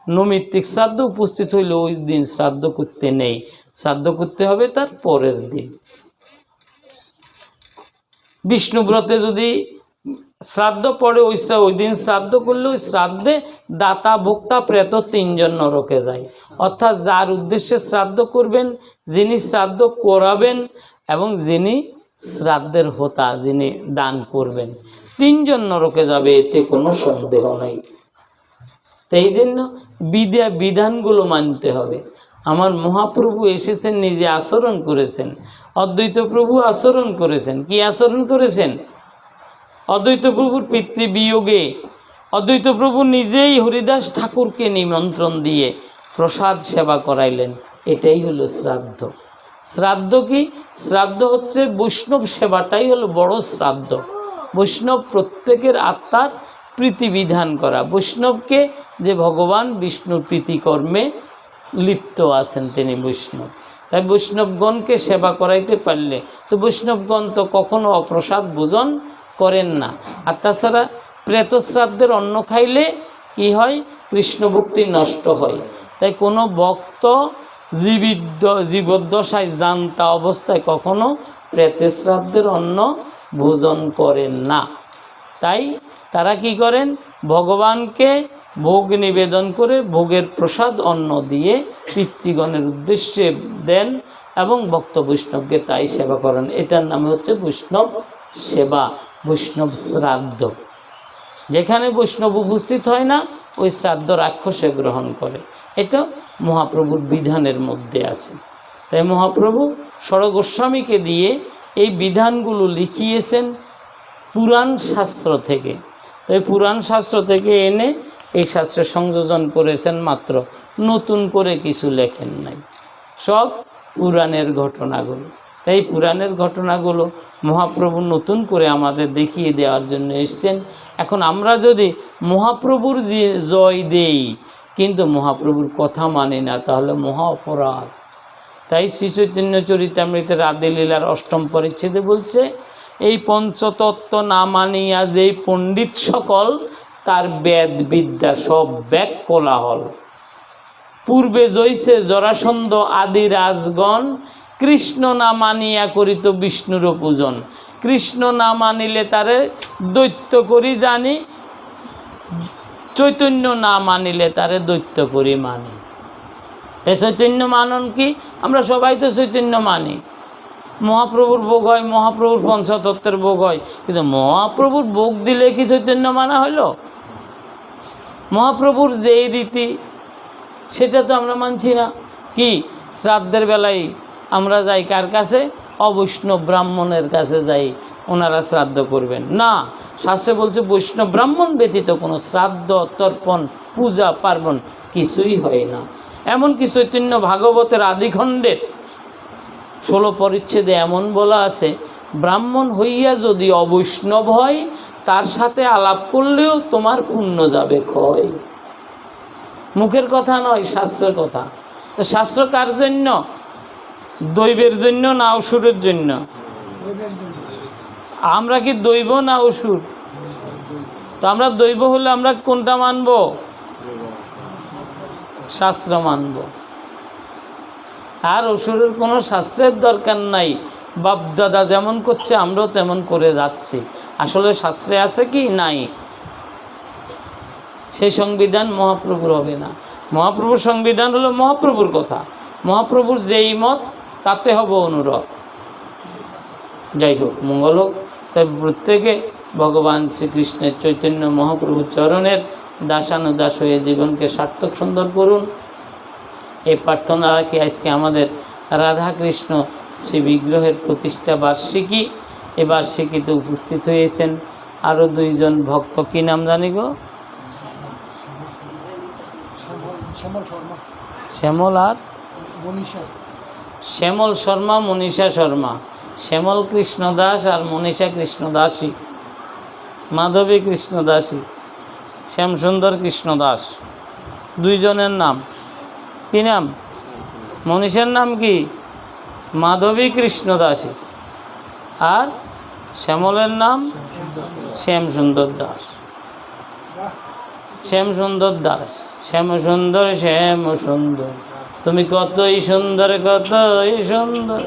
নৈমিত্তিক শ্রাদ্ধ উপস্থিত হইলে ওই দিন শ্রাদ্ধ করতে নেই, শ্রাদ্ধ করতে হবে তার পরের দিন। বিষ্ণু ব্রতে যদি শ্রাদ্ধ পড়ে, ওই দিন শ্রাদ্ধ করলে ওই শ্রাদ্ধে দাতা ভোক্তা প্রেত 3 জন নরকে যায়। অর্থাৎ যার উদ্দেশ্যে শ্রাদ্ধ করবেন, যিনি শ্রাদ্ধ করাবেন এবং যিনি শ্রাদ্ধের হোতা যিনি দান করবেন, 3 জন নরকে যাবে, এতে কোনো সন্দেহ নাই। তাই জন্য বিধানগুলো মানতে হবে। আমার মহাপ্রভু এসেছেন, নিজে আচরণ করেছেন, অদ্বৈত প্রভু আচরণ করেছেন। কি আচরণ করেছেন? অদ্বৈত প্রভুর পিতৃবিয়োগে অদ্বৈত প্রভু নিজেই হরিদাস ঠাকুরকে নিমন্ত্রণ দিয়ে প্রসাদ সেবা করাইলেন। এটাই হলো শ্রাদ্ধ। শ্রাদ্ধ কি? শ্রাদ্ধ হচ্ছে বৈষ্ণব সেবাটাই হলো বড় শ্রাদ্ধ। বৈষ্ণব প্রত্যেকের আত্মার প্রীতিবিধান করা, বৈষ্ণবকে যে ভগবান বিষ্ণুর প্রীতিকর্মে লিপ্ত আছেন তিনি বৈষ্ণব। তাই বৈষ্ণবগণকে সেবা করাইতে পারলে তো বৈষ্ণবগণ তো কখনো অপ্রসাদ ভোজন করেন না। আর তাছাড়া প্রেতশ্রাদ্ধের অন্ন খাইলে কি হয়? কৃষ্ণ ভক্তি নষ্ট হয়। তাই কোনো ভক্ত জীবদ্দশায় জানতা অবস্থায় কখনো প্রেতের শ্রাদ্ধের অন্ন ভোজন করেন না। তাই তারা কি করেন? ভগবানকে ভোগ নিবেদন করে ভোগের প্রসাদ অন্ন দিয়ে পিতৃগণের উদ্দেশ্যে দেন এবং ভক্ত বৈষ্ণবকে তাই সেবা করেন। এটার নামে হচ্ছে বৈষ্ণব সেবা, বৈষ্ণব শ্রাদ্ধ। যেখানে বৈষ্ণব উপস্থিত হয় না ওই শ্রাদ্ধ রাক্ষসে গ্রহণ করে। এটা মহাপ্রভুর বিধানের মধ্যে আছে। তাই মহাপ্রভু ষড়গোস্বামীকে দিয়ে এই বিধানগুলো লিখিয়েছেন পুরাণ শাস্ত্র থেকে। তো এই পুরাণ শাস্ত্র থেকে এনে এই শাস্ত্রে সংযোজন করেছেন মাত্র, নতুন করে কিছু লেখেন নাই, সব পুরাণের ঘটনাগুলো। তাই পুরাণের ঘটনাগুলো মহাপ্রভু নতুন করে আমাদের দেখিয়ে দেওয়ার জন্য এসছেন। এখন আমরা যদি মহাপ্রভুর জয় দেই কিন্তু মহাপ্রভুর কথা মানি না, তাহলে মহা অপরাধ। তাই শ্রী চৈতন্য চরিতামৃতের আদিলীলার 8ম পরিচ্ছেদে বলছে, এই পঞ্চতত্ত্ব না মানিয়া যেই পণ্ডিত সকল, তার বেদ বিদ্যা সব ব্যাক কোলাহল। পূর্বে জৈসে জরাসন্ধ আদি রাজগণ, কৃষ্ণ না মানিয়া করিত বিষ্ণুর পূজন। কৃষ্ণ না মানিলে তারে দৈত্য করি জানি, চৈতন্য না মানিলে তারে দৈত্য করি মানি। এ চৈতন্য মানন কি? আমরা সবাই তো চৈতন্য মানি। মহাপ্রভুর ভোগ হয়, মহাপ্রভুর পঞ্চতত্ত্বের ভোগ হয়, কিন্তু মহাপ্রভুর ভোগ দিলে কি চৈতন্য মানা হইল? মহাপ্রভুর যেই রীতি সেটা তো আমরা মানছি না। কি? শ্রাদ্ধের বেলায় আমরা যাই কার কাছে? অবৈষ্ণব ব্রাহ্মণের কাছে যাই, ওনারা শ্রাদ্ধ করবেন না। শাস্ত্রে বলছে বৈষ্ণব ব্রাহ্মণ ব্যতীত কোনো শ্রাদ্ধ, তর্পণ, পূজা, পার্বণ কিছুই হয় না। এমনকি চৈতন্য ভাগবতের আদিখণ্ডের 16 পরিচ্ছেদে এমন বলা আছে, ব্রাহ্মণ হইয়া যদি অবৈষ্ণব হয় তার সাথে আলাপ করলেও তোমার পুণ্য যাবে ক্ষয়। মুখের কথা নয়, শাস্ত্রের কথা। তো শাস্ত্র কার জন্য? দৈবের জন্য না অসুরের জন্য? আমরা কি দৈব না অসুর? তো আমরা দৈব হলে আমরা কোনটা মানব? শাস্ত্র মানব। আর অসুরের কোনো শাস্ত্রের দরকার নাই। বাপ দাদা যেমন করছে আমরাও তেমন করে যাচ্ছি। আসলে শাস্ত্রে আছে কি? নাই। সেই সংবিধান মহাপ্রভুর হবে না। মহাপ্রভুর সংবিধান হলো মহাপ্রভুর কথা, মহাপ্রভুর যেই মত তাতে হব অনুরোধ। যাই হোক, মঙ্গল হোক। তাই প্রত্যেকে ভগবান শ্রীকৃষ্ণের চৈতন্য মহাপ্রভুর চরণের দাসানুদাস হয়ে জীবনকে সার্থক সুন্দর করুন। এই প্রার্থনা রাখি আজকে আমাদের রাধাকৃষ্ণ শ্রী বিগ্রহের প্রতিষ্ঠা বার্ষিকী। এ বার্ষিকীতে উপস্থিত হয়েছেন আরও 2 জন ভক্ত। কী নাম জানি গো? শ্যামল আর শ্যামল শর্মা, মনীষা শর্মা। শ্যামল কৃষ্ণ দাস আর মনীষা কৃষ্ণ দাসী, মাধবী কৃষ্ণ দাসী, শ্যামসুন্দর কৃষ্ণ দাস। 2 জনের নাম। কি নাম? মনীষার নাম কি? মাধবী কৃষ্ণ দাসী। আর শ্যামলের নাম শ্যামসুন্দর দাস। শ্যামসুন্দর দাস, শ্যামসুন্দর শ্যামসুন্দর, তুমি কতই সুন্দর, কতই সুন্দর,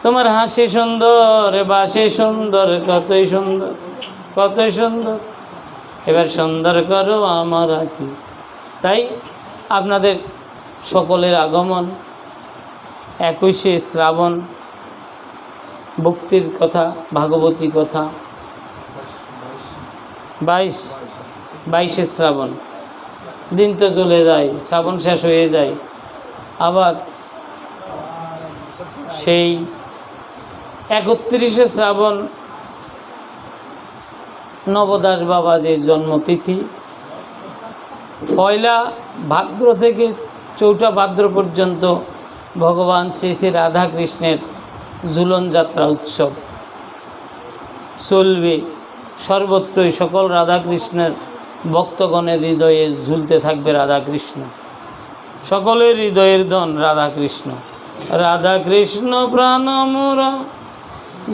তোমার হাসি সুন্দর, বাসি সুন্দর, কতই সুন্দর, কতই সুন্দর, এবার সুন্দর করো আমার আঁখি। তাই আপনাদের সকলের আগমন 21শে শ্রাবণ ভক্তির কথা, ভাগবতী কথা। 22 শ্রাবণ, দিন তো চলে যায়, শ্রাবণ শেষ হয়ে যায়, আবার সেই 31 শ্রাবণ নবদাস বাবা যে জন্মতিথি, পয়লা ভাদ্র থেকে 4ঠা ভাদ্র পর্যন্ত ভগবান শ্রী শ্রী রাধাকৃষ্ণের ঝুলন যাত্রা উৎসব চলবে। সর্বত্রই সকল রাধাকৃষ্ণের ভক্তগণের হৃদয়ে ঝুলতে থাকবে রাধাকৃষ্ণ, সকলের হৃদয়ের ধন রাধাকৃষ্ণ। রাধাকৃষ্ণ প্রাণ মোর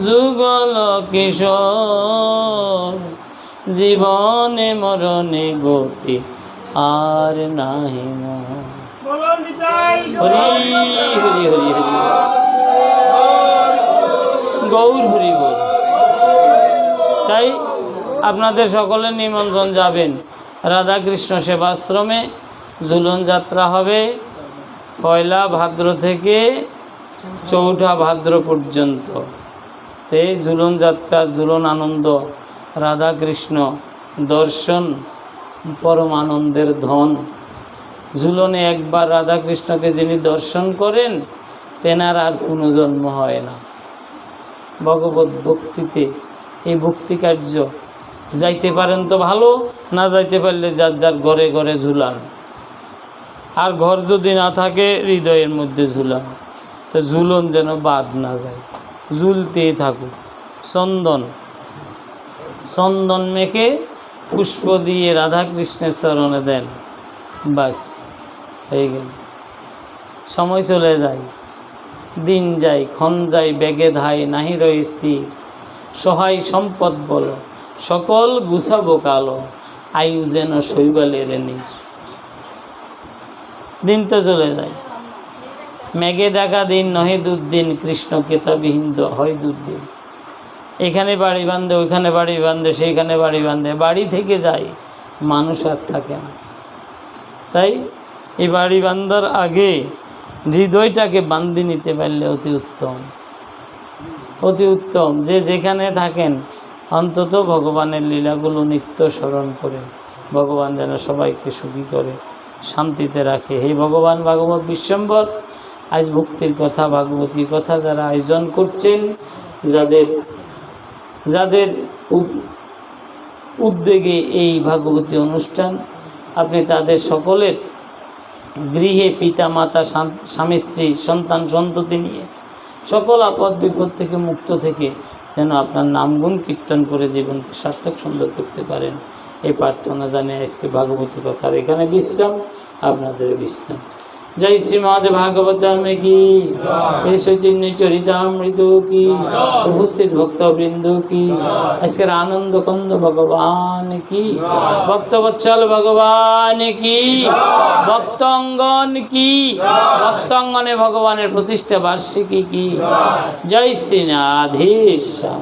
যুগল কিশোর, জীবনে মরণে গতি আর নাহি মোর। হরি হরি হরি হরি, গৌর হরি বল। তাই আপনাদের সকলের নিমন্ত্রণ, যাবেন রাধাকৃষ্ণ সেবাশ্রমে। ঝুলন যাত্রা হবে পয়লা ভাদ্র থেকে 4ঠা ভাদ্র পর্যন্ত। এই ঝুলন যাত্রার ঝুলন আনন্দ, রাধাকৃষ্ণ দর্শন পরম আনন্দের ধন। ঝুলনে একবার রাধাকৃষ্ণকে যিনি দর্শন করেন, তেনার আর কোনো জন্ম হয় না। ভগবত ভক্তিতে এই ভক্তি কার্য যাইতে পারেন তো ভালো, না যাইতে পারলে যার যার ঘরে ঘরে ঝুলান। আর ঘর যদি না থাকে, হৃদয়ের মধ্যে ঝুলান। তো ঝুলন যেন বাদ না যায়, ঝুলতেই থাকুক। চন্দন মেখে পুষ্প দিয়ে রাধাকৃষ্ণের চরণে দেন, বাস হয়ে গেল। সময় চলে যায়, দিন যায়, ক্ষণ যায়, বেগে ধায়, নাহি রয় স্থির। সহায় সম্পদ বল, সকল গুছাবো কালো, আয়ু যেন শৈবালের নেই। দিন তো চলে যায়, মেঘে দেখা দিন নহে দুর্দিন, কৃষ্ণকে তবিহীন হয় দুর্দিন। এখানে বাড়ি বাঁধে, ওইখানে বাড়ি বাঁধে, সেইখানে বাড়ি বাঁধে, বাড়ি থেকে যায়, মানুষ আর থাকে না। তাই এই বাড়ি বাঁধার আগে হৃদয়টাকে বান্ধি নিতে পারলে অতি উত্তম, অতি উত্তম। যে যেখানে থাকেন অন্তত ভগবানের লীলাগুলো নিত্য স্মরণ করে, ভগবান যেন সবাইকে সুখী করে, শান্তিতে রাখে। হে ভগবান ভাগবত বিশ্বম্বর, আজ ভক্তির কথা, ভাগবতীর কথা যারা আয়োজন করছেন, যাদের উদ্যোগে এই ভাগবতী অনুষ্ঠান, আপনি তাদের সকলের গৃহে পিতা মাতা, স্বামী স্ত্রী, সন্তান সন্ততি নিয়ে সকল আপদ বিপদ থেকে মুক্ত থেকে যেন আপনার নামগুণ কীর্তন করে জীবনকে সার্থক সুন্দর করতে পারেন, এই প্রার্থনা জানিয়ে আজকে ভাগবতী কথার এখানে বিশ্রাম, আপনাদের বিশ্রাম। जय श्री महादेव भागवतम की, चैतन्य चरितामृत की, उपस्थित भक्त वृंद की, आजकल आनंद कंद भगवान की, भक्तवत्सल भगवान की, भक्तंगन की, भक्तंगने भगवान प्रतिष्ठा वार्षिकी की। जय श्री राधेश्याम।